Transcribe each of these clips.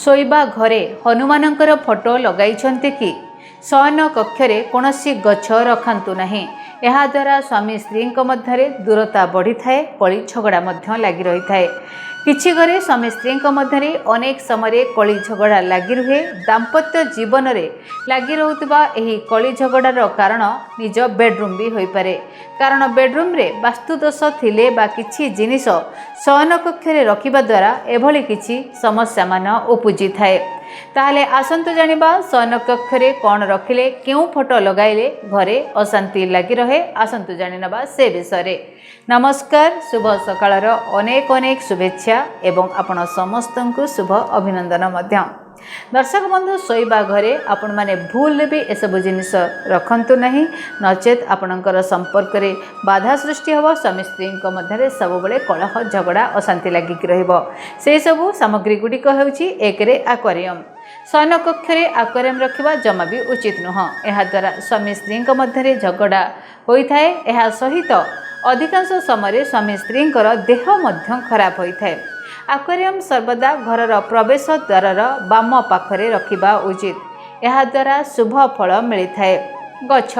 शोइबा घरे हनुमानंकर फोटो लगाइछन्ते कि शयन कक्षरे कोनोसी गछ रखंतु नहीं। यह द्वारा स्वामी स्त्री मध्य दूरता बढ़ी थाए, कली झगड़ा लगी रही थाए। किछि घरे स्वामी स्त्री मध्य अनेक समय कली झगड़ा लगी रुहे। दाम्पत्य जीवन में लगी रोथुबा एही कली झगड़ार कारण निज बेडरूम भी होई पारे। कारण बेडरूम रे वास्तुदोष थिले बा किछि जिनिस शयन कक्षरे रखिबा द्वारा एभली किछि समस्या मान उपजी थाए। ताहले आसंतु जानिबा शयन कक्षरे कौन रखिले, केउ फोटो लगाइले घरे अशांति लगी रहे। आसंतु जानिनबा से विषय। नमस्कार, शुभ सकाळर अनेक अनेक शुभेच्छा एवं आपण समस्तंकु शुभ अभिनंदन मध्य। दर्शक बंधु, शोइबा घरे आपण माने भूल भी एसबु जिनिस रखंतु नहीं, नचेत आपणकर संपर्क रे बाधा सृष्टि होबो। स्वामी स्त्री मध्य सब बेले कलह झगड़ा अशांति लगिक रहिबो। से सबु सामग्री गुड़िक हेउची एक रे एक्वेरियम। शयन कक्षरे एक्वेरियम रखिबा जमा भी उचित नुह। एहा द्वारा स्वामी स्त्री मध्य झगड़ा होइथाए। एहा सहित अधिकांश समय स्वामी स्त्री देह मध्य खराब होइथाए। एक्वेरियम सर्वदा घरर प्रवेश द्वार बाम पाखरे रखिबा उचित। यह द्वारा शुभ फल मिलता है। गछ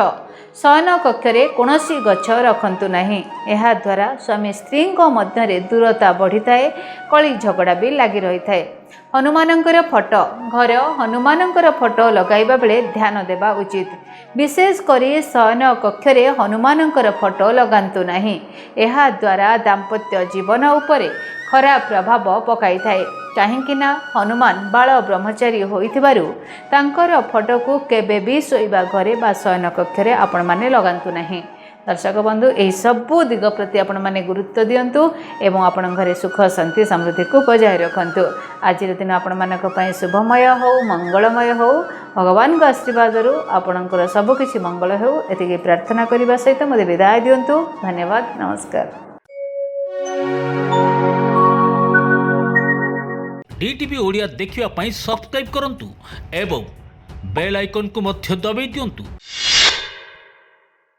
शयन कक्षरे कोनोसी गछ रखंतु नहीं। यह द्वारा स्वामी स्त्री मध्य दूरता बढ़ी थाए, कली झगड़ा भी लगी रही थाए। हनुमानंकर फोटो घर हनुमानंकर फोटो लगाइबा बेले ध्यान देबा उचित। विशेष करी शयन कक्षरे हनुमानंकर फोटो लगांतु नहीं। यह द्वारा दाम्पत्य जीवन उपरे खराब प्रभाव पकाई थाए। कहीं हनुमान बाल ब्रह्मचारी होइथिबारु तांकर फोटो को केबे भी शोइबा घरे बा शयन कक्षरे आपण माने लगांतु नहीं। दर्शक बंधु, यही सबू दिग प्रति आपण माने गुरुत्व दियंतु एवं आपण घरे सुख शांति समृद्धि को बजाय रखंतु। आज दिन आपण मानक पई शुभमय हो, मंगलमय हो। भगवान को आशीर्वाद आपणकर सबकिछि मंगल हो, एतिके प्रार्थना करने सहित मते विदाय दियंतु। धन्यवाद, नमस्कार। डीटीवी ओडिया देखिवा पई सब्सक्राइब करंतु एवं बेल आइकन को मध्य दबाई दियंतु।